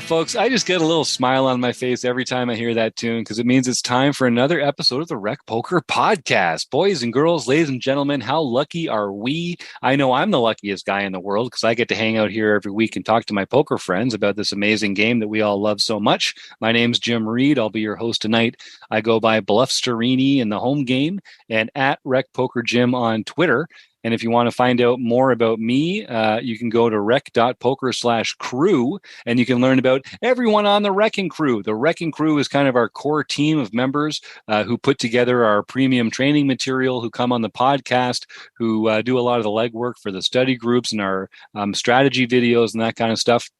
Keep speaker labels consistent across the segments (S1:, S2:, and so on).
S1: Well, folks, I just get a little smile on my face every time I hear that tune because it means it's time for another episode of the Rec Poker Podcast. Boys and girls, ladies and gentlemen, how lucky are we? I know I'm the luckiest guy in the world because I get to hang out here every week and talk to my poker friends about this amazing game that we all love so much. My name's Jim Reed. I'll be your host tonight. I go by Bluff Sterini in the home game and at Rec Poker Jim on Twitter. And if you want to find out more about me, you can go to rec.poker/crew and you can learn about everyone on the Wrecking Crew. The Wrecking Crew is kind of our core team of members who put together our premium training material, who come on the podcast, who do a lot of the legwork for the study groups and our strategy videos and that kind of stuff.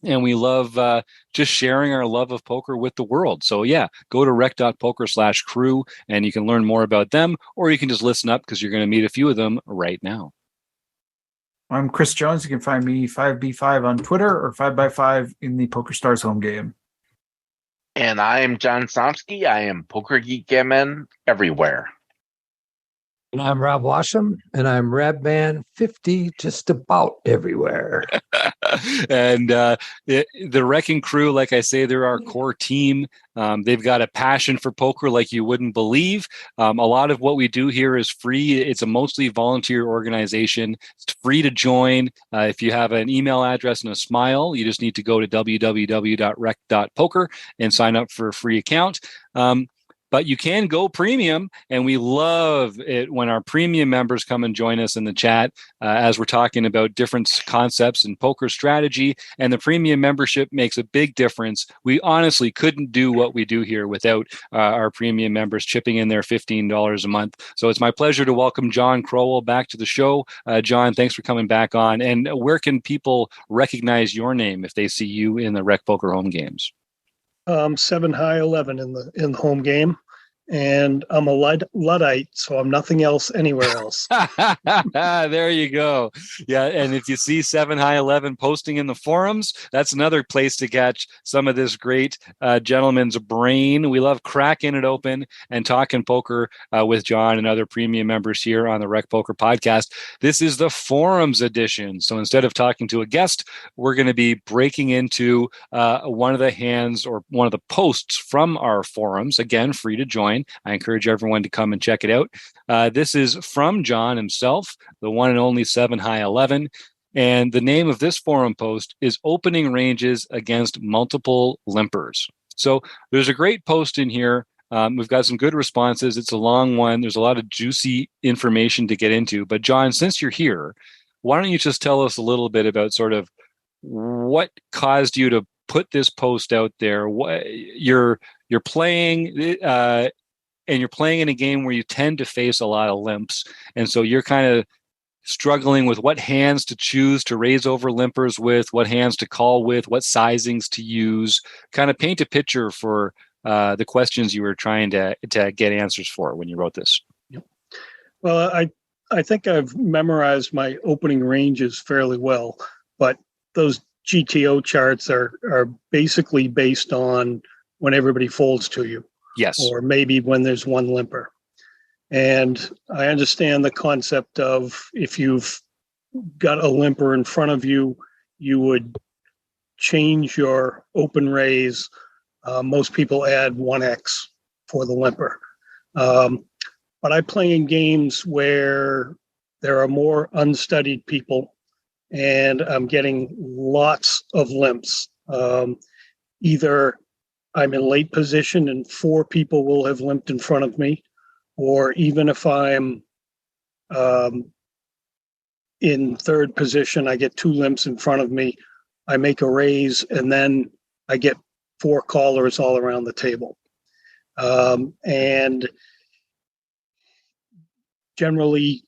S1: And we love just sharing our love of poker with the world. So yeah, go to rec.poker/crew and you can learn more about them, or you can just listen up because you're going to meet a few of them right now.
S2: I'm Chris Jones. You can find me 5B5 on Twitter or 5x5 in the PokerStars home game.
S3: And I am John Somsky. I am Poker Geek Gammon everywhere.
S4: And I'm Rob Washam, and I'm Rabman 50 just about everywhere.
S1: And the Wrecking Crew, like I say, they're our core team. They've got a passion for poker like you wouldn't believe. A lot of what we do here is free. It's a mostly volunteer organization. It's free to join. If you have an email address and a smile, you just need to go to www.rec.poker and sign up for a free account. But you can go premium, and we love it when our premium members come and join us in the chat as we're talking about different concepts in poker strategy. And the premium membership makes a big difference. We honestly couldn't do what we do here without our premium members chipping in their $15 a month. So it's my pleasure to welcome John Crowell back to the show. John, thanks for coming back on. And where can people recognize your name if they see you in the Rec Poker home games?
S5: 7 high 11 in the home game, and I'm a Luddite, so I'm nothing else anywhere else.
S1: There you go. Yeah, and if you see 7 high 11 posting in the forums, that's another place to catch some of this great gentleman's brain. We love cracking it open and talking poker with John and other premium members here on the Rec Poker Podcast. This is the forums edition. So instead of talking to a guest, we're going to be breaking into one of the hands or one of the posts from our forums. Again, free to join. I encourage everyone to come and check it out. This is from John himself, the one and only 7 high 11. And the name of this forum post is Opening Ranges Against Multiple Limpers. So there's a great post in here. We've got some good responses. It's a long one. There's a lot of juicy information to get into. But John, since you're here, why don't you just tell us a little bit about sort of what caused you to put this post out there? You're playing and you're playing in a game where you tend to face a lot of limps. And so you're kind of struggling with what hands to choose to raise over limpers with, what hands to call with, what sizings to use. Kind of paint a picture for the questions you were trying to get answers for when you wrote this.
S5: Yep. Well, I think I've memorized my opening ranges fairly well, but those GTO charts are basically based on when everybody folds to you.
S1: Yes.
S5: Or maybe when there's one limper. And I understand the concept of if you've got a limper in front of you, you would change your open raise. Most people add 1x for the limper. But I play in games where there are more unstudied people and I'm getting lots of limps. Either I'm in late position and 4 people will have limped in front of me, or even if I'm in third position, I get 2 limps in front of me, I make a raise, and then I get 4 callers all around the table. And generally,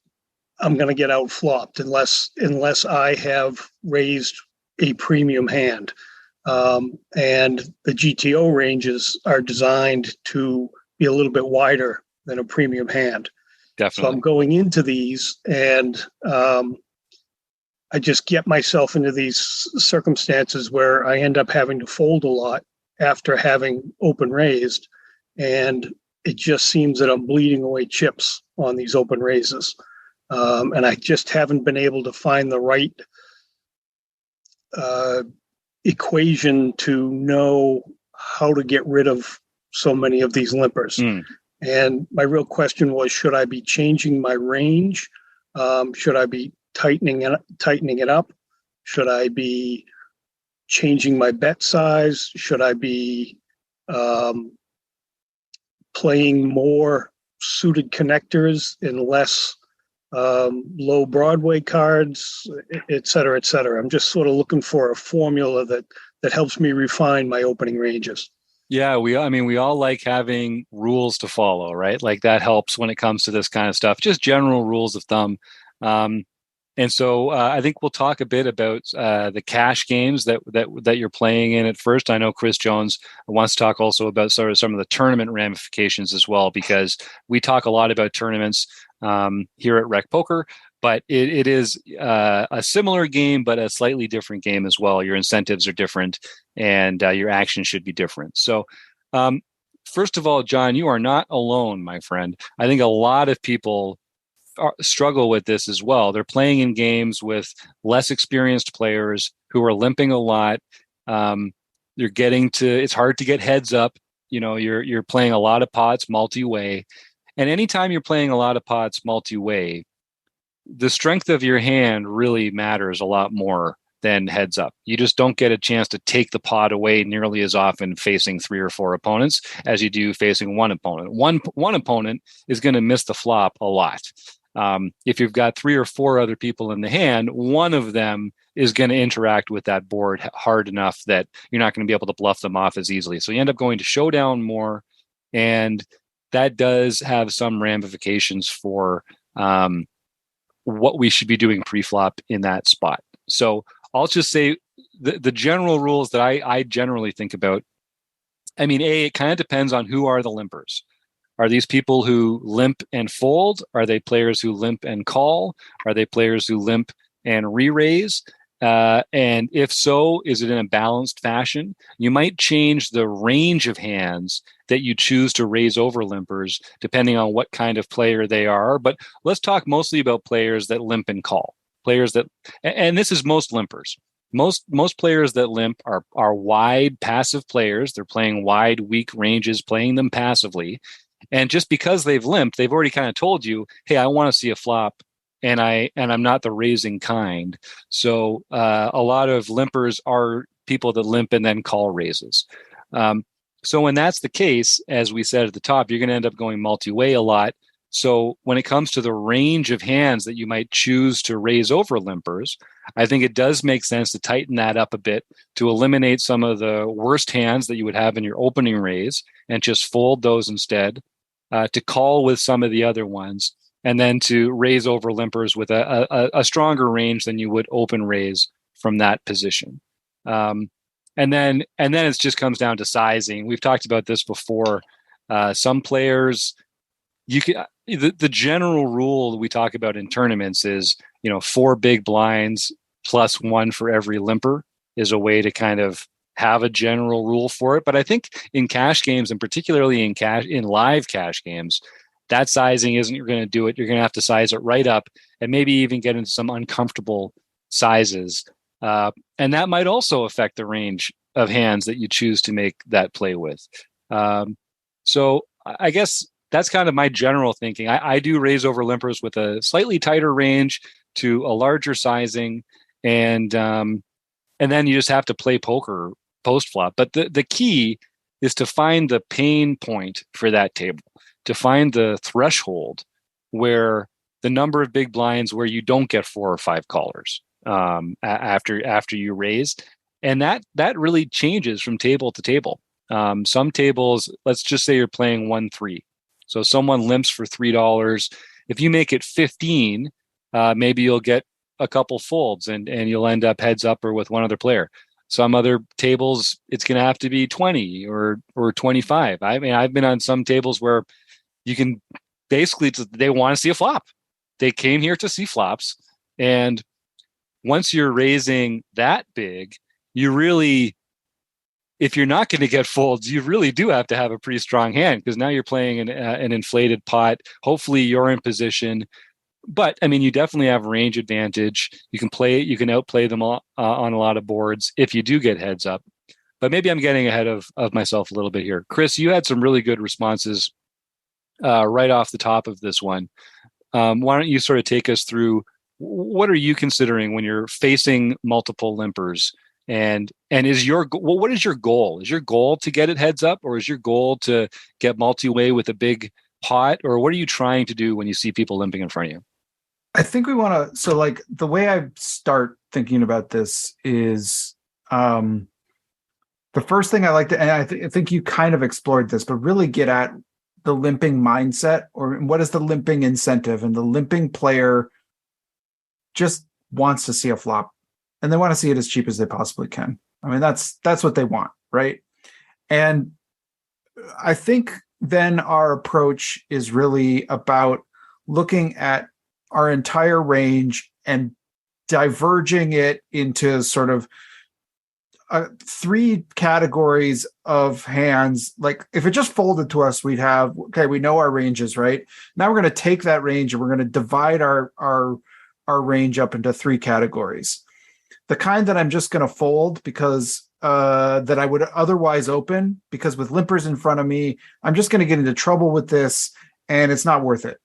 S5: I'm going to get outflopped unless I have raised a premium hand. And the GTO ranges are designed to be a little bit wider than a premium hand.
S1: Definitely.
S5: So I'm going into these and I just get myself into these circumstances where I end up having to fold a lot after having open raised. And it just seems that I'm bleeding away chips on these open raises. And I just haven't been able to find the right equation to know how to get rid of so many of these limpers. And my real question was, should I be changing my range? Should I be tightening it up? Should I be changing my bet size? Should I be playing more suited connectors and less low Broadway cards, et cetera, et cetera? I'm just sort of looking for a formula that helps me refine my opening ranges.
S1: Yeah, we all like having rules to follow, right? Like that helps when it comes to this kind of stuff, just general rules of thumb. And so I think we'll talk a bit about the cash games that you're playing in at first. I know Chris Jones wants to talk also about sort of some of the tournament ramifications as well, because we talk a lot about tournaments here at Rec Poker, but it is a similar game, but a slightly different game as well. Your incentives are different, and your action should be different. So, first of all, John, you are not alone, my friend. I think a lot of people struggle with this as well. They're playing in games with less experienced players who are limping a lot. It's hard to get heads up. You're playing a lot of pots multi-way. And anytime you're playing a lot of pots multi-way, the strength of your hand really matters a lot more than heads up. You just don't get a chance to take the pot away nearly as often facing 3 or 4 opponents as you do facing one opponent. One opponent is going to miss the flop a lot. If you've got 3 or 4 other people in the hand, one of them is going to interact with that board hard enough that you're not going to be able to bluff them off as easily. So you end up going to showdown more, and that does have some ramifications for what we should be doing pre-flop in that spot. So I'll just say the general rules that I generally think about. I mean, it kind of depends on who are the limpers. Are these people who limp and fold? Are they players who limp and call? Are they players who limp and re-raise? And if so, is it in a balanced fashion? You might change the range of hands that you choose to raise over limpers depending on what kind of player they are. But let's talk mostly about players that limp and call. And this is most limpers. Most players that limp are wide passive players. They're playing wide, weak ranges, playing them passively. And just because they've limped, they've already kind of told you, hey, I want to see a flop, and I'm not the raising kind. So a lot of limpers are people that limp and then call raises. So when that's the case, as we said at the top, you're going to end up going multi-way a lot. So when it comes to the range of hands that you might choose to raise over limpers, I think it does make sense to tighten that up a bit to eliminate some of the worst hands that you would have in your opening raise and just fold those instead, to call with some of the other ones, and then to raise over limpers with a stronger range than you would open raise from that position. And then it just comes down to sizing. We've talked about this before. Some players, the general rule that we talk about in tournaments is, 4 big blinds plus 1 for every limper is a way to kind of have a general rule for it. But I think in cash games, and particularly in live cash games, that sizing isn't you're going to do it. You're going to have to size it right up and maybe even get into some uncomfortable sizes. And that might also affect the range of hands that you choose to make that play with. So I guess that's kind of my general thinking. I do raise over limpers with a slightly tighter range to a larger sizing, and then you just have to play poker post flop. But the key is to find the pain point for that table, to find the threshold where the number of big blinds where you don't get 4 or 5 callers after you raise, and that really changes from table to table. Some tables, let's just say you're playing 1-3. So someone limps for $3. If you make it 15, maybe you'll get a couple folds and you'll end up heads up or with one other player. Some other tables, it's going to have to be 20 or 25. I mean, I've been on some tables where you can basically, they want to see a flop. They came here to see flops. And once you're raising that big, you really, if you're not going to get folds, you really do have to have a pretty strong hand, because now you're playing an inflated pot. Hopefully you're in position. but I mean, you definitely have range advantage. You can outplay them all, on a lot of boards if you do get heads up. But maybe I'm getting ahead of myself a little bit here. Chris, you had some really good responses right off the top of this one. Why don't you sort of take us through what are you considering when you're facing multiple limpers? And is what is your goal? Is your goal to get it heads up, or is your goal to get multi-way with a big pot, or what are you trying to do when you see people limping in front of you?
S2: I think we want to. So, like, the way I start thinking about this is the first thing I like to, and I think you kind of explored this, but really get at the limping mindset, or what is the limping incentive, and the limping player just wants to see a flop, and they want to see it as cheap as they possibly can. I mean, that's what they want, right? And I think then our approach is really about looking at our entire range and diverging it into sort of 3 categories of hands. Like, if it just folded to us, we'd have, okay, we know our ranges, right? Now we're going to take that range and we're going to divide our range up into 3 categories. The kind that I'm just going to fold because that I would otherwise open, because with limpers in front of me, I'm just going to get into trouble with this and it's not worth it.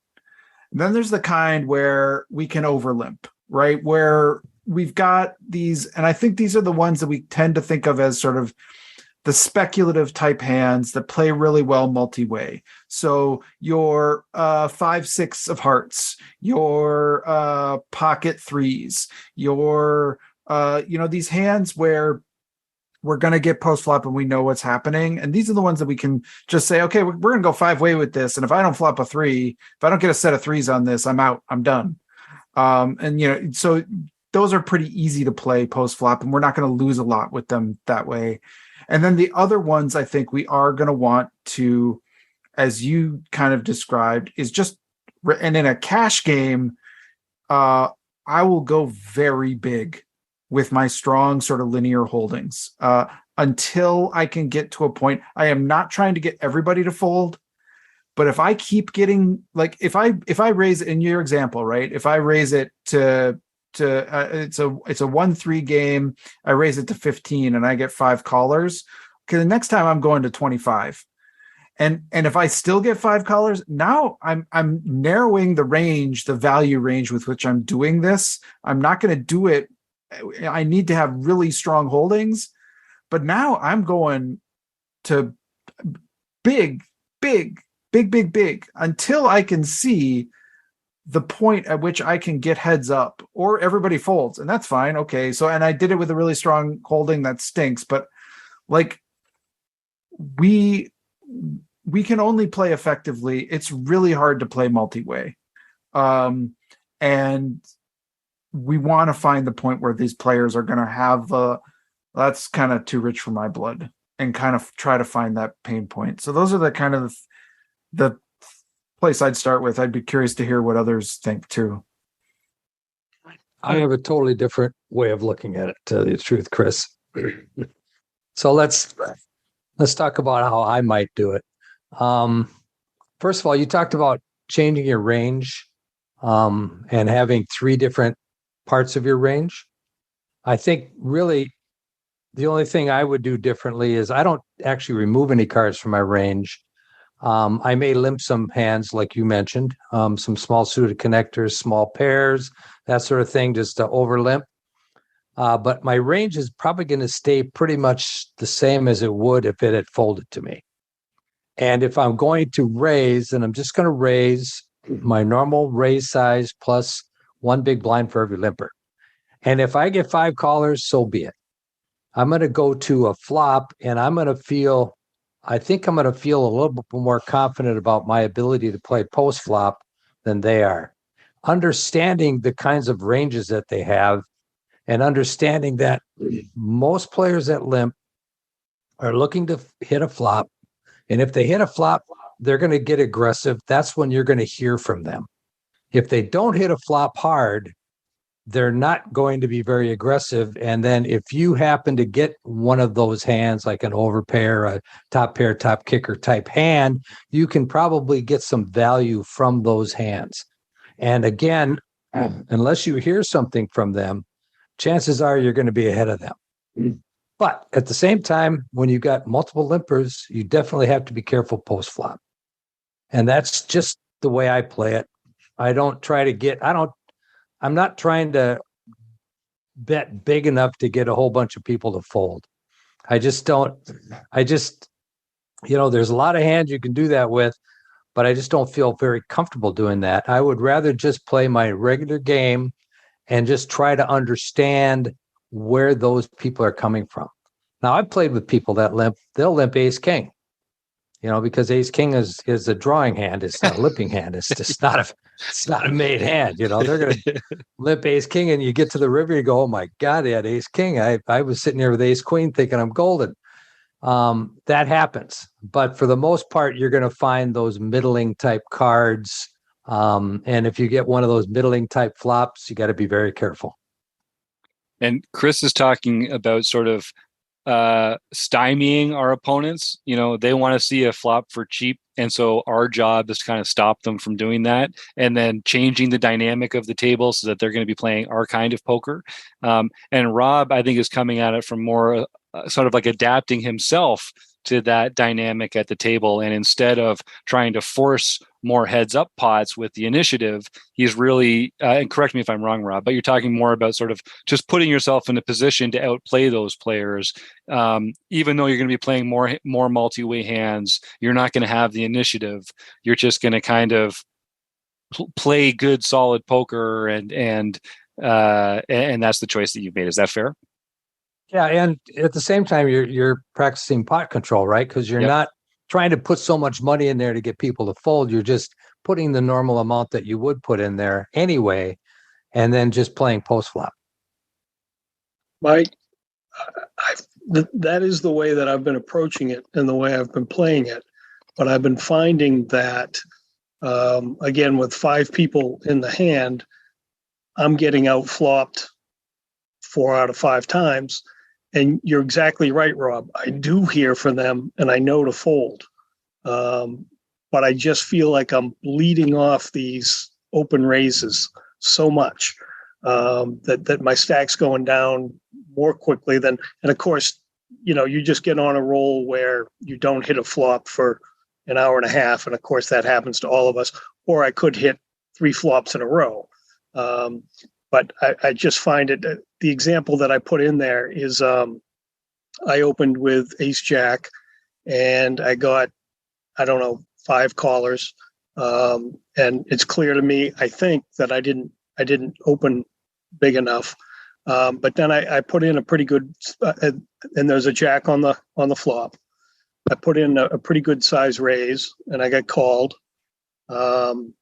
S2: And then there's the kind where we can overlimp, right? Where we've got these, and I think these are the ones that we tend to think of as sort of the speculative type hands that play really well multi-way. So your 5-6 of hearts, your pocket 3s, your these hands where we're going to get post flop and we know what's happening. And these are the ones that we can just say, okay, we're going to go 5-way with this. And if I don't flop a 3, if I don't get a set of 3s on this, I'm out, I'm done. So those are pretty easy to play post flop, and we're not going to lose a lot with them that way. And then the other ones I think we are going to want to, as you kind of described, is just, and in a cash game, I will go very big with my strong sort of linear holdings until I can get to a point. I am not trying to get everybody to fold, but if I keep getting, like, if I raise, in your example, right, if I raise it to it's a 1-3 game, I raise it to 15 and I get 5 callers, okay, the next time I'm going to 25. And if I still get 5 callers, now I'm narrowing the range, the value range with which I'm doing this. I'm not going to do it. I need to have really strong holdings, but now I'm going to big until I can see the point at which I can get heads up, or everybody folds, and that's fine. Okay. So, and I did it with a really strong holding that stinks, but like we can only play effectively. It's really hard to play multi-way. And we want to find the point where these players are going to have that's kind of too rich for my blood, and kind of try to find that pain point. So those are the kind of the place I'd start with. I'd be curious to hear what others think too.
S4: I have a totally different way of looking at it, to tell you the truth, Chris. So let's talk about how I might do it. First of all, you talked about changing your range and having 3 different parts of your range. I think really the only thing I would do differently is I don't actually remove any cards from my range. I may limp some hands, like you mentioned, some small suited connectors, small pairs, that sort of thing, just to over limp. But my range is probably going to stay pretty much the same as it would if it had folded to me. And if I'm going to raise, then I'm just going to raise my normal raise size plus 1 big blind for every limper. And if I get 5 callers, so be it. I'm going to go to a flop, and I think I'm going to feel a little bit more confident about my ability to play post flop than they are. Understanding the kinds of ranges that they have, and understanding that most players that limp are looking to hit a flop. And if they hit a flop, they're going to get aggressive. That's when you're going to hear from them. If they don't hit a flop hard, they're not going to be very aggressive. And then if you happen to get one of those hands, like an overpair, a top pair, top kicker type hand, you can probably get some value from those hands. And again, unless you hear something from them, chances are you're going to be ahead of them. But at the same time, when you got multiple limpers, you definitely have to be careful post flop. And that's just the way I play it. I don't try to get, I'm not trying to bet big enough to get a whole bunch of people to fold. I just, there's a lot of hands you can do that with, but I just don't feel very comfortable doing that. I would rather just play my regular game and just try to understand where those people are coming from. Now, I've played with people that they'll limp ace king, because ace king is a drawing hand. It's not a limping hand. It's just it's not a made hand. They're going to limp ace king, and you get to the river, you go, oh my God, they had ace king. I was sitting here with ace queen thinking I'm golden. That happens. But for the most part, you're going to find those middling type cards. And if you get one of those middling type flops, you got to be very careful.
S1: And Chris is talking about sort of stymieing our opponents. They want to see a flop for cheap. And so our job is to kind of stop them from doing that, and then changing the dynamic of the table so that they're going to be playing our kind of poker. And Rob, I think, is coming at it from more sort of like adapting himself to that dynamic at the table. And instead of trying to force more heads up pots with the initiative, he's really, and correct me if I'm wrong, Rob, but you're talking more about sort of just putting yourself in a position to outplay those players. Even though you're going to be playing more multi-way hands, you're not going to have the initiative. You're just going to kind of play good, solid poker, and that's the choice that you've made. Is that fair?
S4: Yeah, and at the same time, you're practicing pot control, right? Because you're not trying to put so much money in there to get people to fold. You're just putting the normal amount that you would put in there anyway, and then just playing post flop.
S5: That is the way that I've been approaching it and the way I've been playing it. But I've been finding that, again, with 5 people in the hand, I'm getting out flopped 4 out of 5 times. And you're exactly right, Rob. I do hear from them and I know to fold. But I just feel like I'm bleeding off these open raises so much that my stack's going down more quickly than, and of course, you just get on a roll where you don't hit a flop for an hour and a half. And of course that happens to all of us, or I could hit 3 flops in a row. But I just find it, the example that I put in there is I opened with ace jack and I got, 5 callers. And it's clear to me, I think, that I didn't open big enough. But then I put in a pretty good, and there's a jack on the flop. I put in a pretty good size raise and I got called.
S4: You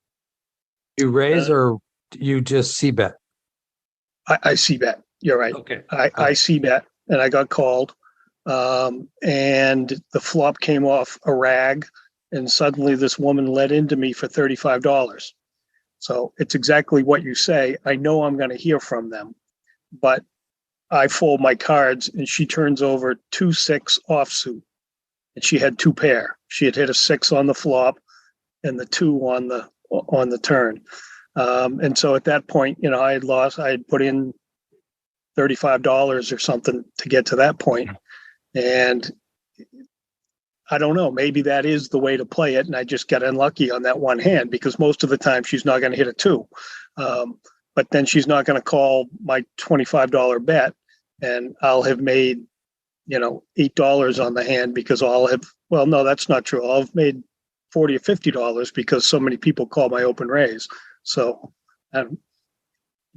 S4: raise or you just c-bet?
S5: I c-bet. You're right.
S4: Okay.
S5: I c-bet and I got called. And the flop came off a rag, and suddenly this woman led into me for $35. So it's exactly what you say. I know I'm going to hear from them, but I fold my cards and she turns over 2-6 offsuit, and she had 2 pair. She had hit a 6 on the flop and the 2 on the turn. And so at that point, I had put in $35 or something to get to that point. And I don't know, maybe that is the way to play it. And I just got unlucky on that one hand, because most of the time she's not going to hit a 2. But then she's not going to call my $25 bet, and I'll have made, $8 on the hand because no, that's not true. I'll have made $40 or $50 because so many people call my open raise. So it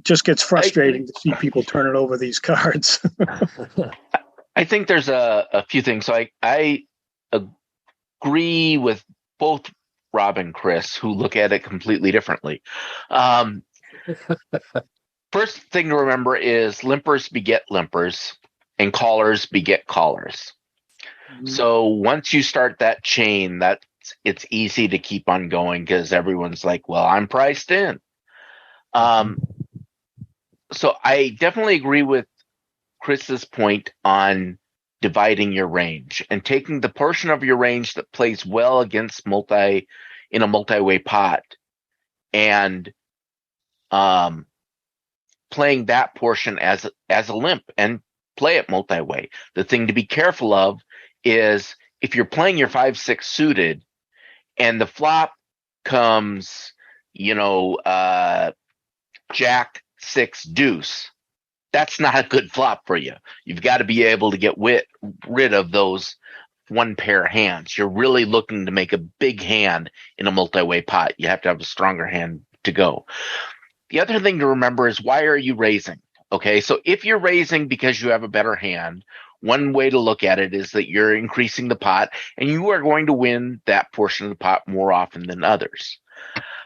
S5: just gets frustrating to see people turning over these cards.
S3: I think there's a few things. So I agree with both Rob and Chris, who look at it completely differently. First thing to remember is limpers beget limpers and callers beget callers. Mm-hmm. So once you start that chain, it's easy to keep on going because everyone's like, well, I'm priced in. So I definitely agree with Chris's point on dividing your range and taking the portion of your range that plays well against in a multi-way pot and playing that portion as a limp and play it multi-way. The thing to be careful of is if you're playing your 5-6 suited and the flop comes, Jack 6 deuce, that's not a good flop for you. You've got to be able to get rid of those one pair hands. You're really looking to make a big hand in a multi-way pot. You have to have a stronger hand to go. The other thing to remember is, why are you raising? Okay, so if you're raising because you have a better hand, one way to look at it is that you're increasing the pot and you are going to win that portion of the pot more often than others.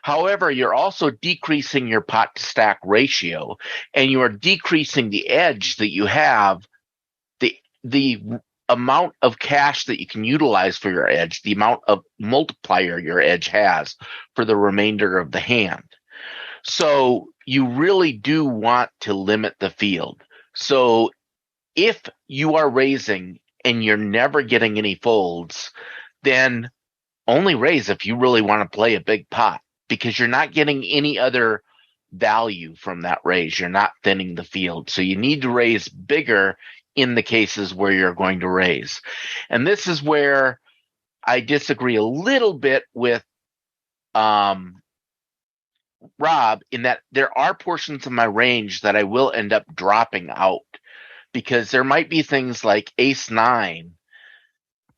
S3: However, you're also decreasing your pot to stack ratio, and you are decreasing the edge that you have, the amount of cash that you can utilize for your edge, the amount of multiplier your edge has for the remainder of the hand. So you really do want to limit the field. So if you are raising and you're never getting any folds, then only raise if you really want to play a big pot, because you're not getting any other value from that raise. You're not thinning the field. So you need to raise bigger in the cases where you're going to raise. And this is where I disagree a little bit with Rob, in that there are portions of my range that I will end up dropping out, because there might be things like ace 9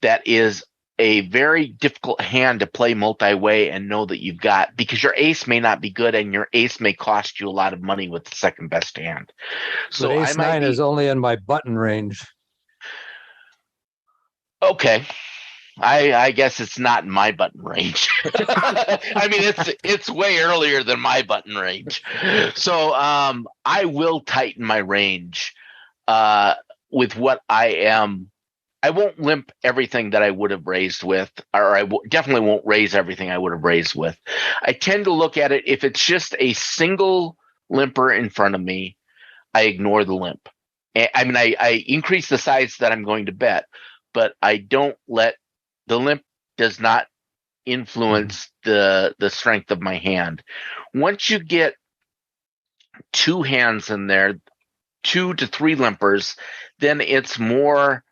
S3: that is a very difficult hand to play multi-way and know that you've got, because your ace may not be good and your ace may cost you a lot of money with the second best hand.
S4: So but ace 9 is only in my button range.
S3: Okay. I guess it's not in my button range. I mean, it's way earlier than my button range. So I will tighten my range with what I am. I won't limp everything that I would have raised with, or definitely won't raise everything I would have raised with. I tend to look at it, if it's just a single limper in front of me, I ignore the limp. I mean, I increase the size that I'm going to bet, but I don't let the limp does not influence the strength of my hand. Once you get 2 hands in there, 2 to 3 limpers, then it's more,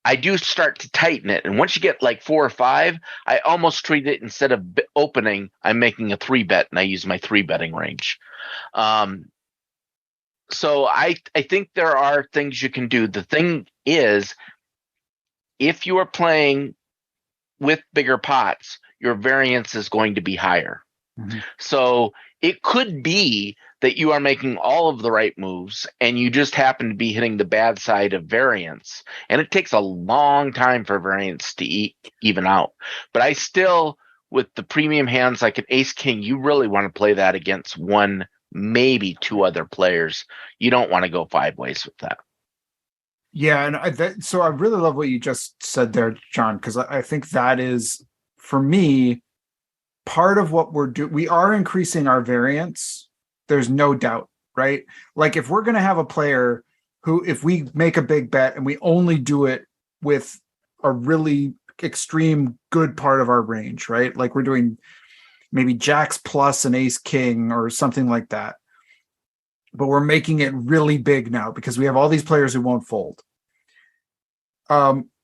S3: I do start to tighten it. And once you get like 4 or 5, I almost treat it, instead of opening, I'm making a 3-bet, and I use my 3-betting range. So I think there are things you can do. The thing is, if you are playing with bigger pots, your variance is going to be higher. Mm-hmm. So it could be that you are making all of the right moves and you just happen to be hitting the bad side of variance. And it takes a long time for variance to even out. But I still, with the premium hands like an ace king, you really want to play that against 1, maybe 2 other players. You don't want to go 5 ways with that.
S2: Yeah, and so I really love what you just said there, John, because I think that is, for me, part of what we're doing. We are increasing our variance. There's no doubt, right? Like, if we're going to have a player who, if we make a big bet and we only do it with a really extreme good part of our range, right? Like we're doing maybe jacks plus an ace king or something like that, but we're making it really big now because we have all these players who won't fold.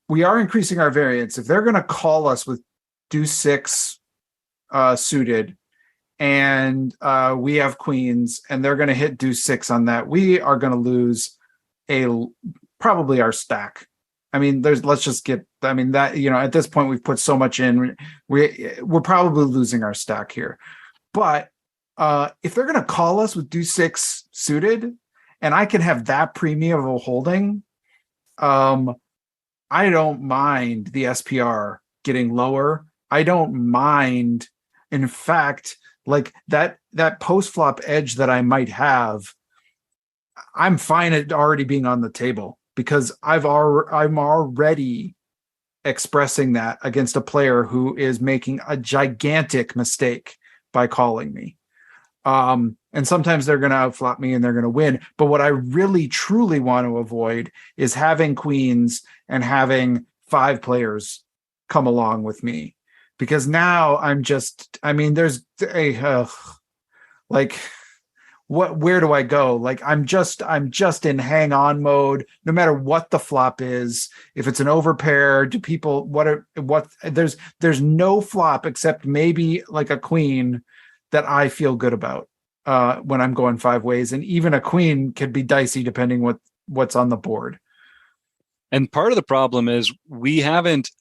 S2: We are increasing our variance. If they're going to call us with deuce 6 suited, and we have queens, and they're going to hit deuce 6 on that, we are going to lose probably our stack. I mean, at this point we've put so much in, we're probably losing our stack here. But if they're going to call us with deuce 6 suited, and I can have that premium of a holding, I don't mind the SPR getting lower. I don't mind, in fact, like that post flop edge that I might have, I'm fine at already being on the table, because I'm already expressing that against a player who is making a gigantic mistake by calling me. And sometimes they're going to outflop me and they're going to win. But what I really, truly want to avoid is having queens and having 5 players come along with me, because now there's Like, where do I go? Like, I'm just in hang on mode, no matter what the flop is. If it's an overpair, do people, there's no flop except maybe like a queen that I feel good about when I'm going five ways. And even a queen could be dicey depending what's on the board.
S1: And part of the problem is we haven't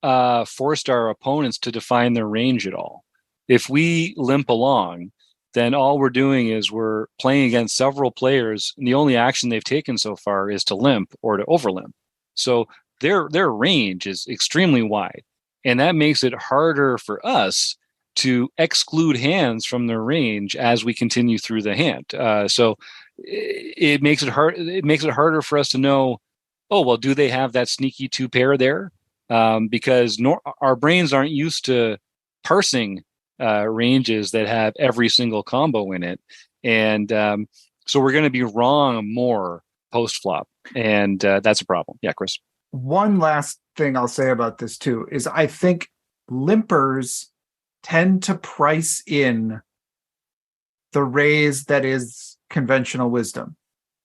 S1: forced our opponents to define their range at all. If we limp along, then all we're doing is we're playing against several players, and the only action they've taken so far is to limp or to overlimp. So their range is extremely wide, and that makes it harder for us to exclude hands from their range as we continue through the hand. So it makes it hard. It makes it harder for us to know, oh, well, do they have that sneaky two pair there? Because our brains aren't used to parsing ranges that have every single combo in it. And so we're going to be wrong more post flop. And that's a problem. Yeah, Chris.
S2: One last thing I'll say about this too is I think limpers tend to price in the raise that is conventional wisdom.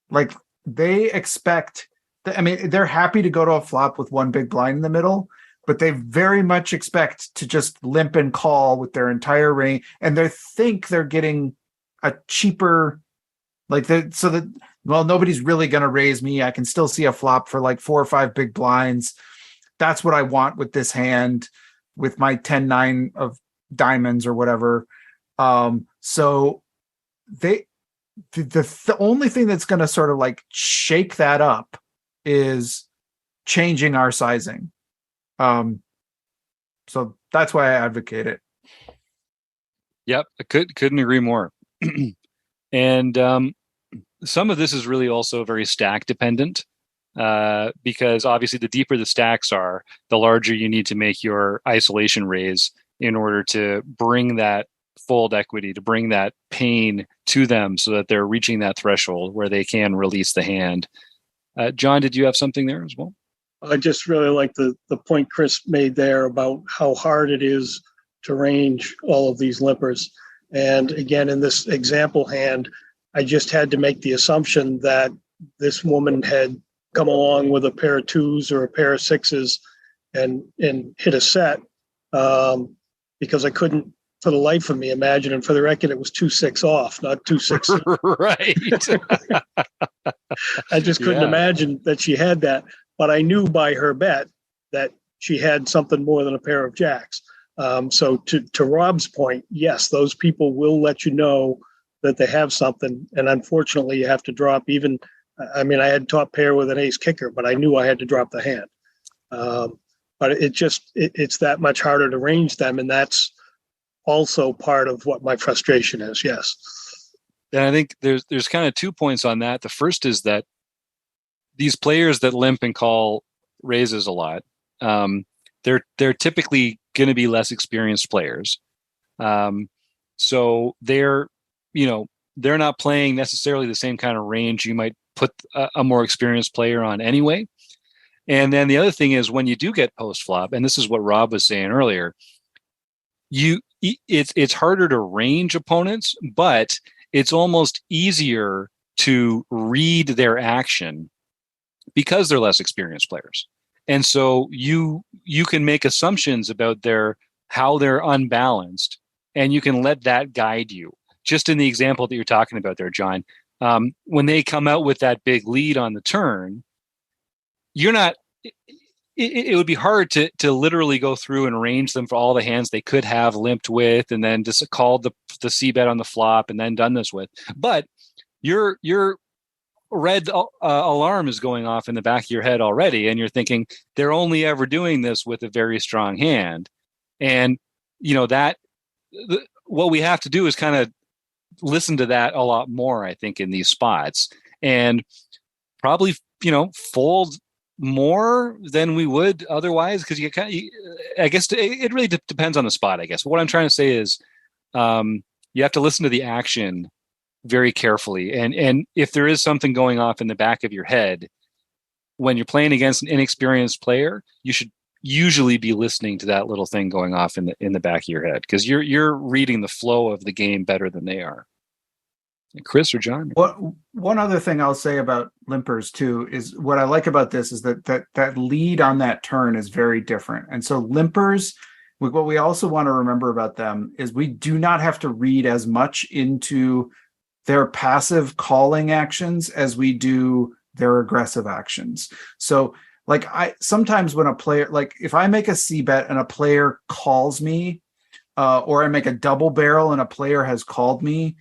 S2: Like they expect, I mean, they're happy to go to a flop with one big blind in the middle, but they very much expect to just limp and call with their entire range. And they think they're getting a cheaper, nobody's really going to raise me. I can still see a flop for like 4 or 5 big blinds. That's what I want with this hand, with my 10-9 of diamonds or whatever. So the only thing that's going to sort of like shake that up is changing our sizing. So that's why I advocate it.
S1: Yep, I couldn't agree more. And some of this is really also very stack dependent, because obviously the deeper the stacks are, the larger you need to make your isolation raise in order to bring that fold equity, to bring that pain to them so that they're reaching that threshold where they can release the hand. John, did you have something there as well?
S5: I just really like the point Chris made there about how hard it is to range all of these limpers. And again, in this example hand, I just had to make the assumption that this woman had come along with a pair of 2s or a pair of 6s and hit a set, because I couldn't, for the life of me, imagine. And for the record, it was 2-6 off, not 2-6.
S1: Right.
S5: I just couldn't imagine that she had that. But I knew by her bet that she had something more than a pair of jacks. So to Rob's point, yes, those people will let you know that they have something. And unfortunately, you have to drop even. I mean, I had top pair with an ace kicker, but I knew I had to drop the hand. But it's that much harder to range them. And that's also part of what my frustration is. Yes.
S1: And I think there's kind of 2 points on that. The first is that these players that limp and call raises a lot, they're typically going to be less experienced players. So they're not playing necessarily the same kind of range you might put a more experienced player on anyway. And then the other thing is when you do get post flop, and this is what Rob was saying earlier, it's harder to range opponents, but it's almost easier to read their action because they're less experienced players. And so you can make assumptions about how they're unbalanced, and you can let that guide you. Just in the example that you're talking about there, John, when they come out with that big lead on the turn, it would be hard to literally go through and range them for all the hands they could have limped with, and then just called the C bet on the flop and then done this with. But your red alarm is going off in the back of your head already, and you're thinking they're only ever doing this with a very strong hand. And what we have to do is kind of listen to that a lot more, I think, in these spots, and probably fold more than we would otherwise, because I guess it really depends on the spot, I guess. What I'm trying to say is you have to listen to the action very carefully, and if there is something going off in the back of your head when you're playing against an inexperienced player, you usually be listening to that little thing going off in the back of your head, because you're reading the flow of the game better than they are. Chris or John?
S2: One other thing I'll say about Limpers too is what I like about this is that lead on that turn is very different. And so Limpers, what we also want to remember about them is we do not have to read as much into their passive calling actions as we do their aggressive actions. So like sometimes when a player, like if I make a C bet and a player calls me, or I make a double barrel and a player has called me,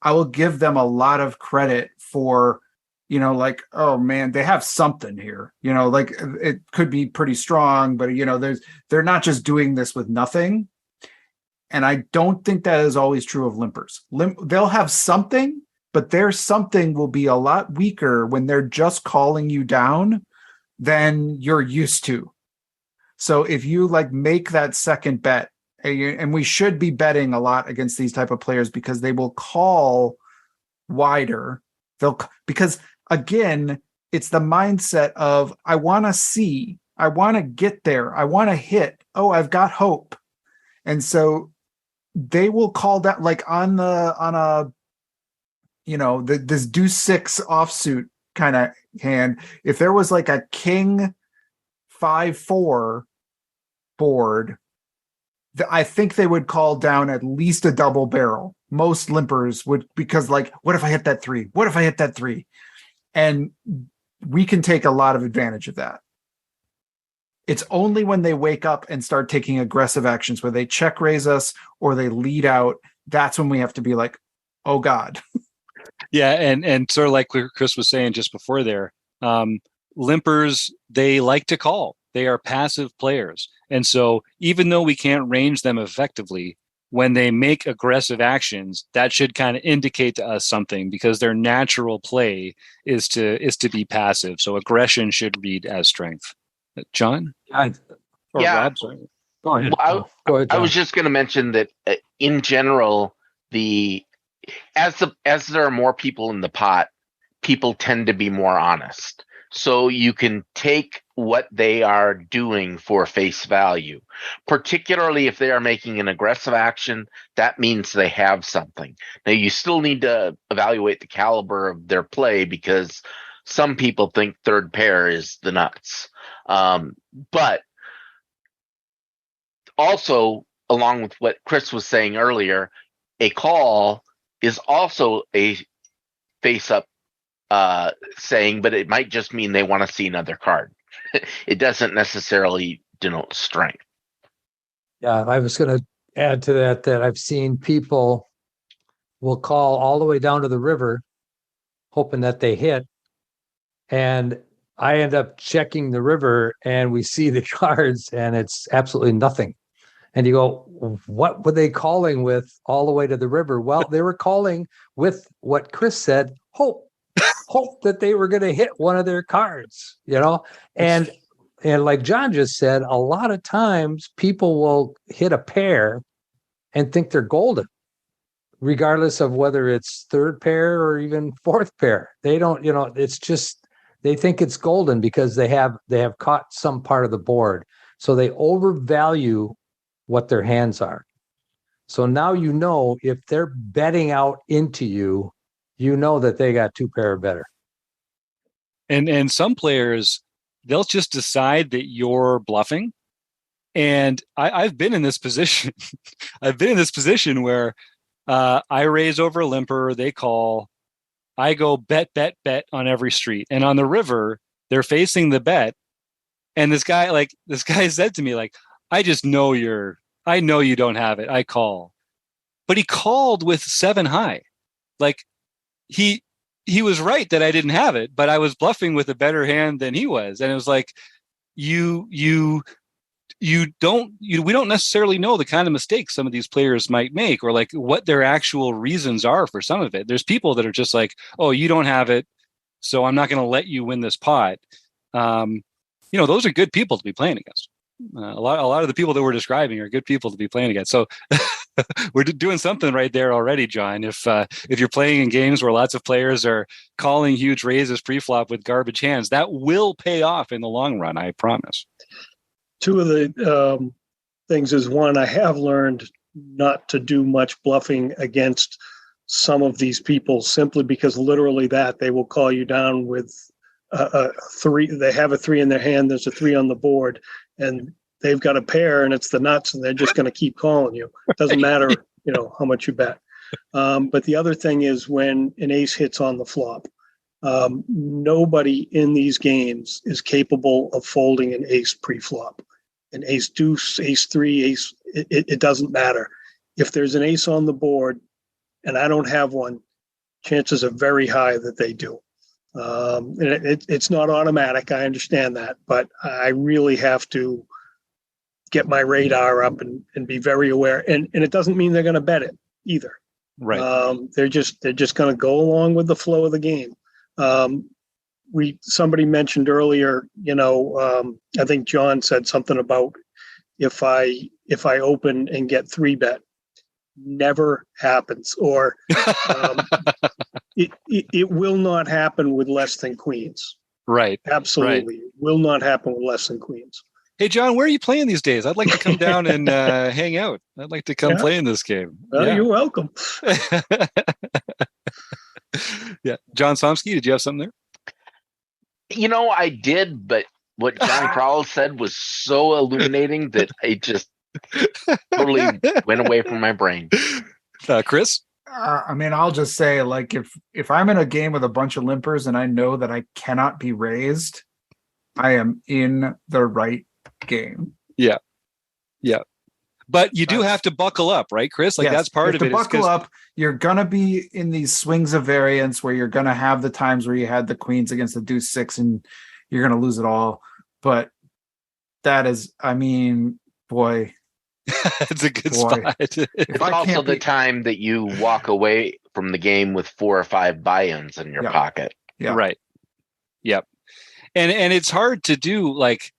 S2: I will give them a lot of credit for, like, oh man, they have something here, like it could be pretty strong, but they're not just doing this with nothing. And I don't think that is always true of Limpers. They'll have something, but their something will be a lot weaker when they're just calling you down than you're used to. So if you like make that second bet, and we should be betting a lot against these type of players because they will call wider. Because again, it's the mindset of, I want to see, I want to get there, I want to hit. Oh, I've got hope. And so they will call that, like on a this deuce 6 offsuit kind of hand. If there was like a king 5-4 board, I think they would call down at least a double barrel. Most Limpers would, because like, what if I hit that 3? What if I hit that 3? And we can take a lot of advantage of that. It's only when they wake up and start taking aggressive actions where they check raise us or they lead out, that's when we have to be like, oh God.
S1: Yeah, and sort of like Chris was saying just before there, Limpers, they like to call. They are passive players. And so even though we can't range them effectively, when they make aggressive actions, that should kind of indicate to us something, because their natural play is to be passive. So aggression should read as strength. John?
S3: Yeah.
S1: Rob, sorry.
S4: Go ahead.
S3: Well,
S4: Go ahead,
S3: I
S4: John.
S3: was just going to mention that in general, as there are more people in the pot, people tend to be more honest. So you can take what they are doing for face value, particularly if they are making an aggressive action. That means they have something. Now, you still need to evaluate the caliber of their play, because some people think third pair is the nuts. But also, along with what Chris was saying earlier, a call is also a face-up saying, but it might just mean they want to see another card. It doesn't necessarily denote strength.
S4: Yeah, I was going to add to that I've seen people will call all the way down to the river, hoping that they hit. And I end up checking the river and we see the cards and it's absolutely nothing. And you go, what were they calling with all the way to the river? Well, they were calling with what Chris said, hope that they were going to hit one of their cards, and like John just said, a lot of times people will hit a pair and think they're golden, regardless of whether it's third pair or even fourth pair. They don't, it's just, they think it's golden because they have caught some part of the board. So they overvalue what their hands are. So now, if they're betting out into you, that they got two pair or better.
S1: And some players, they'll just decide that you're bluffing. And I've been in this position. I've been in this position where I raise over a limper, they call, I go bet on every street. And on the river, they're facing the bet. And this guy said to me, like, I know you don't have it. I call. But he called with 7 high. Like, he was right that I didn't have it, but I was bluffing with a better hand than he was. And it was like, we don't necessarily know the kind of mistakes some of these players might make, or like what their actual reasons are for some of it. There's people that are just like, oh, you don't have it, so I'm not going to let you win this pot. Those are good people to be playing against. A lot of the people that we're describing are good people to be playing against. So we're doing something right there already, John. If you're playing in games where lots of players are calling huge raises pre-flop with garbage hands, that will pay off in the long run, I promise.
S5: Two of the things is, one, I have learned not to do much bluffing against some of these people, simply because literally that they will call you down with a three. They have a three in their hand. There's a three on the board, and they've got a pair, and it's the nuts, and they're just going to keep calling you. It doesn't matter, how much you bet. But the other thing is when an ace hits on the flop. Nobody in these games is capable of folding an ace pre-flop. An ace deuce, ace three, ace, it doesn't matter. If there's an ace on the board and I don't have one, chances are very high that they do. It's not automatic, I understand that, but I really have to get my radar up and be very aware. And it doesn't mean they're going to bet it either.
S1: Right.
S5: They're just going to go along with the flow of the game. Somebody mentioned earlier, I think John said something about if I open and get 3-bet, never happens, or it will not happen with less than queens.
S1: Right.
S5: Absolutely.
S1: Right.
S5: It will not happen with less than queens.
S1: Hey, John, where are you playing these days? I'd like to come down and hang out. I'd like to come play in this game.
S5: Well, you're welcome.
S1: Yeah. John Somsky, did you have something there?
S3: I did, but what John Crowell said was so illuminating that I just totally went away from my brain.
S1: Chris?
S2: I'll just say, like, if I'm in a game with a bunch of limpers and I know that I cannot be raised, I am in the right game.
S1: Yeah. Yeah. But you do have to buckle up, right, Chris? Like,
S2: yes,
S1: that's part of it.
S2: To buckle up, you're going to be in these swings of variance where you're going to have the times where you had the queens against the deuce six and you're going to lose it all. But that is, boy.
S1: It's a good spot.
S3: It's also the time that you walk away from the game with 4 or 5 buy-ins in your pocket.
S2: Yeah.
S1: Right. Yep. And it's hard to do, like,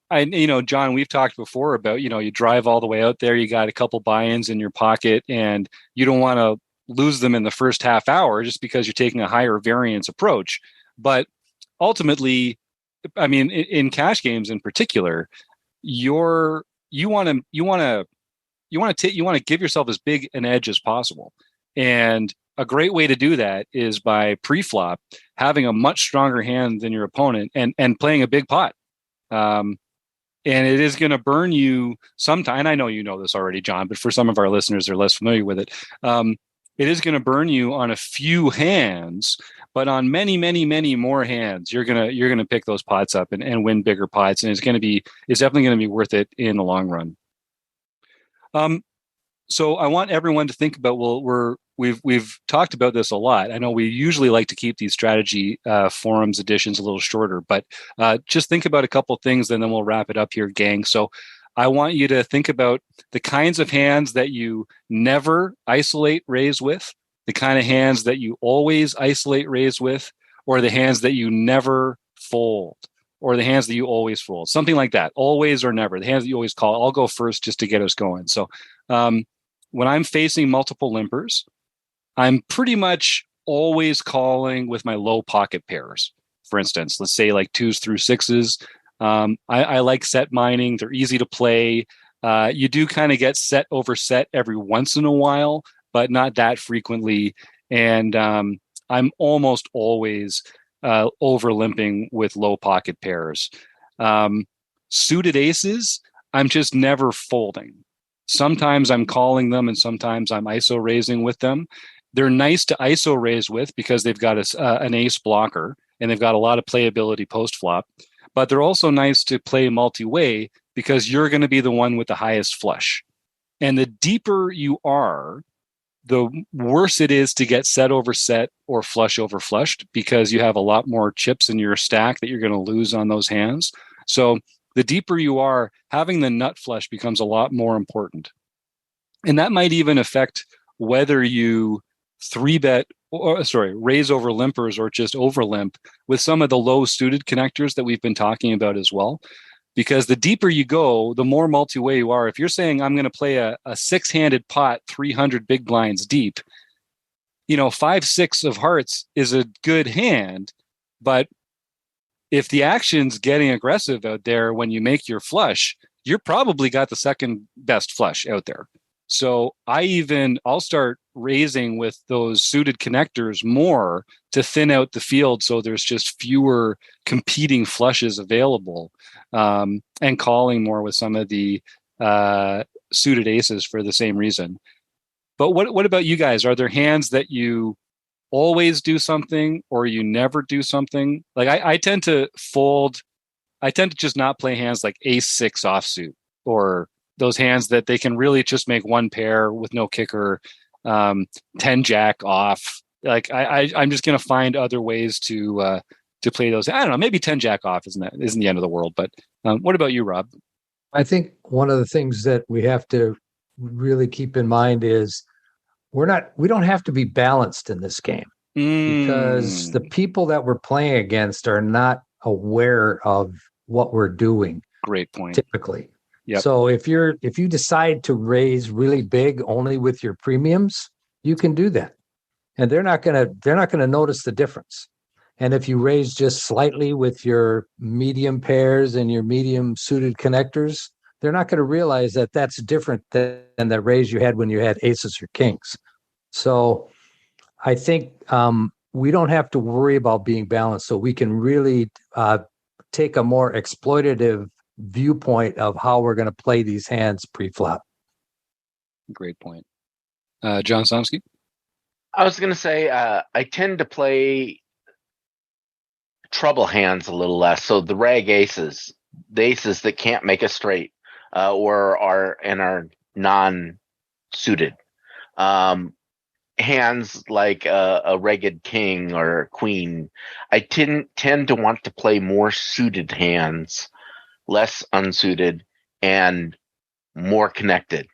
S1: John, we've talked before about, you drive all the way out there, you got a couple buy-ins in your pocket, and you don't want to lose them in the first half hour just because you're taking a higher variance approach. But ultimately, in cash games in particular, you want to give yourself as big an edge as possible. And a great way to do that is by pre-flop having a much stronger hand than your opponent and playing a big pot. And it is going to burn you sometime. And I know you know this already, John, but for some of our listeners, they're less familiar with it. It is going to burn you on a few hands, but on many, many, many more hands, you're gonna pick those pots up and win bigger pots, and it's definitely going to be worth it in the long run. So I want everyone to think about. We've talked about this a lot. I know we usually like to keep these strategy forums editions a little shorter, but just think about a couple things, and then we'll wrap it up here, gang. So I want you to think about the kinds of hands that you never isolate raise with, the kind of hands that you always isolate raise with, or the hands that you never fold, or the hands that you always fold, something like that. Always or never, the hands that you always call. I'll go first just to get us going. So when I'm facing multiple limpers, I'm pretty much always calling with my low pocket pairs. For instance, let's say like 2s through 6s. I like set mining. They're easy to play. You do kind of get set over set every once in a while, but not that frequently. And I'm almost always over limping with low pocket pairs. Suited aces, I'm just never folding. Sometimes I'm calling them and sometimes I'm ISO raising with them. They're nice to ISO raise with because they've got an ace blocker and they've got a lot of playability post flop. But they're also nice to play multi-way because you're going to be the one with the highest flush. And the deeper you are, the worse it is to get set over set or flush over flushed because you have a lot more chips in your stack that you're going to lose on those hands. So the deeper you are, having the nut flush becomes a lot more important. And that might even affect whether you raise over limpers or just over limp with some of the low suited connectors that we've been talking about as well. Because the deeper you go, the more multi-way you are. If you're saying I'm going to play a 6-handed pot, 300 big blinds deep, 5-6 of hearts is a good hand, but if the action's getting aggressive out there when you make your flush, you're probably got the second best flush out there. So I'll start raising with those suited connectors more to thin out the field so there's just fewer competing flushes available, and calling more with some of the suited aces for the same reason. But what about you guys? Are there hands that you always do something or you never do something? Like I tend to fold. I tend to just not play hands like ace six offsuit, or those hands that they can really just make one pair with no kicker, 10 jack off. Like I'm just going to find other ways to play those. I don't know. Maybe 10 jack off isn't the end of the world. But what about you, Rob?
S4: I think one of the things that we have to really keep in mind is we don't have to be balanced in this game, because the people that we're playing against are not aware of what we're doing.
S1: Great point.
S4: Typically.
S1: Yep.
S4: So if you decide to raise really big only with your premiums, you can do that. And they're not going to notice the difference. And if you raise just slightly with your medium pairs and your medium suited connectors, they're not going to realize that that's different than the raise you had when you had aces or kings. So I think we don't have to worry about being balanced. So we can really take a more exploitative viewpoint of how we're going to play these hands pre-flop.
S1: Great point. John Somsky?
S3: I was going to say I tend to play trouble hands a little less. So the rag aces, the aces that can't make a straight or are non-suited. Hands like a ragged king or a queen, I tend to want to play more suited hands, less unsuited, and more connected.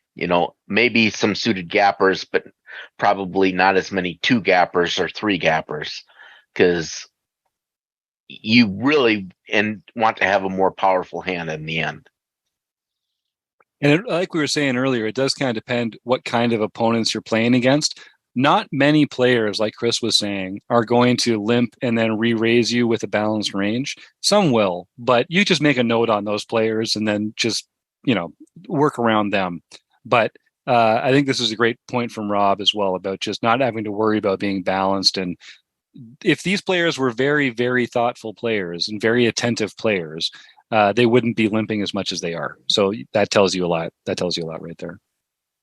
S3: Maybe some suited gappers, but probably not as many two gappers or three gappers, because you really want to have a more powerful hand in the end.
S1: And like we were saying earlier, it does kind of depend what kind of opponents you're playing against. Not many players, like Chris was saying, are going to limp and then re-raise you with a balanced range. Some will, but you just make a note on those players and then just, work around them. But I think this is a great point from Rob as well about just not having to worry about being balanced. And if these players were very, very thoughtful players and very attentive players, they wouldn't be limping as much as they are. So that tells you a lot. That tells you a lot right there.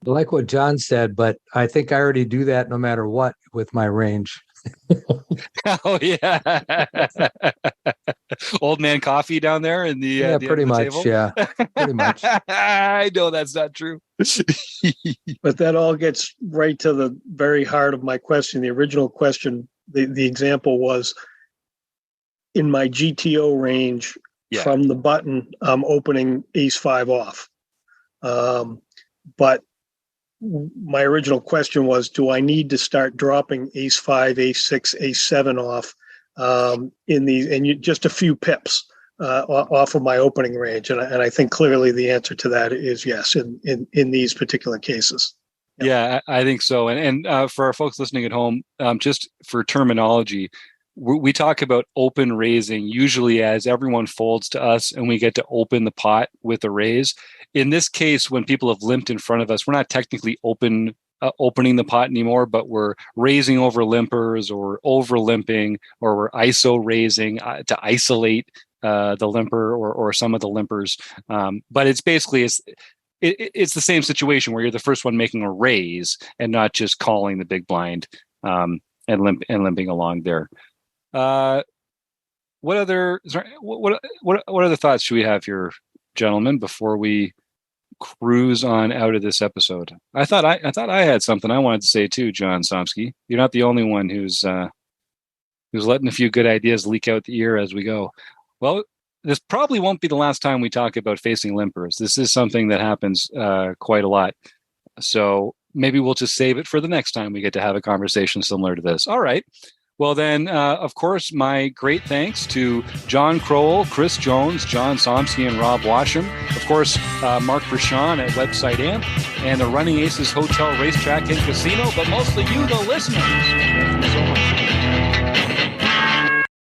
S4: I like what John said, but I think I already do that no matter what with my range.
S1: Oh yeah. Old man coffee down there in the
S4: pretty much.
S1: Table?
S4: Yeah, pretty much.
S1: I know that's not true.
S5: But that all gets right to the very heart of my question. The original question, the example was in my GTO range.
S1: Yeah.
S5: From the button, I'm opening ace five off. But my original question was, do I need to start dropping ace five, ace six, ace seven off just a few pips off of my opening range? And I think clearly the answer to that is yes in these particular cases.
S1: Yeah, I think so. And for our folks listening at home, just for terminology, we talk about open raising usually as everyone folds to us and we get to open the pot with a raise. In this case, when people have limped in front of us, we're not technically opening the pot anymore, but we're raising over limpers or over limping, or we're ISO raising to isolate the limper or some of the limpers. But it's basically it's the same situation where you're the first one making a raise and not just calling the big blind and limping along there. What other thoughts should we have here, gentlemen, before we cruise on out of this episode? I thought I had something I wanted to say too, John Somsky. You're not the only one who's letting a few good ideas leak out the ear as we go. Well, this probably won't be the last time we talk about facing limpers. This is something that happens quite a lot. So maybe we'll just save it for the next time we get to have a conversation similar to this. All right. Well, then, of course, my great thanks to John Crowell, Chris Jones, John Somsky, and Rob Washam. Of course, Mark Brashan at Website Amp, and the Running Aces Hotel, Racetrack, and Casino, but mostly you, the listeners.